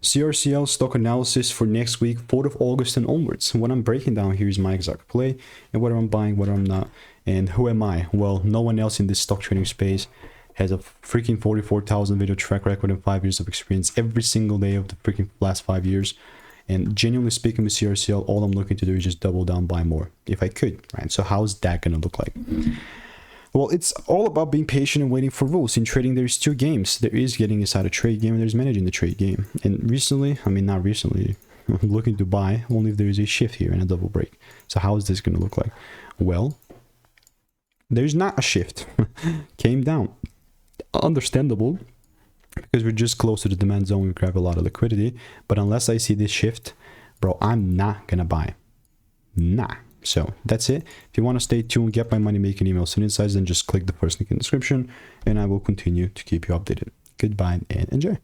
CRCL stock analysis for next week, 4th of August and onwards. What I'm breaking down here is my exact play and whether I'm buying, whether I'm not. And who am I? Well, no one else in this stock trading space has a freaking 44,000 video track record and 5 years of experience every single day of the freaking last 5 years. And genuinely speaking with CRCL, all I'm looking to do is just double down, buy more if I could, right? So how's that going to look like? Well, it's all about being patient and waiting for rules. In trading, there's two games. There is getting inside a trade game and there's managing the trade game. And recently, I mean, not recently, I'm looking to buy only if there is a shift here and a double break. So how is this going to look like? Well, there's not a shift. Came down. Understandable, because we're just close to the demand zone. We grab a lot of liquidity. But unless I see this shift, bro, I'm not going to buy. Nah. So that's it. If you want to stay tuned, get my money making emails and insights, then just click the first link in the description and I will continue to keep you updated. Goodbye and enjoy.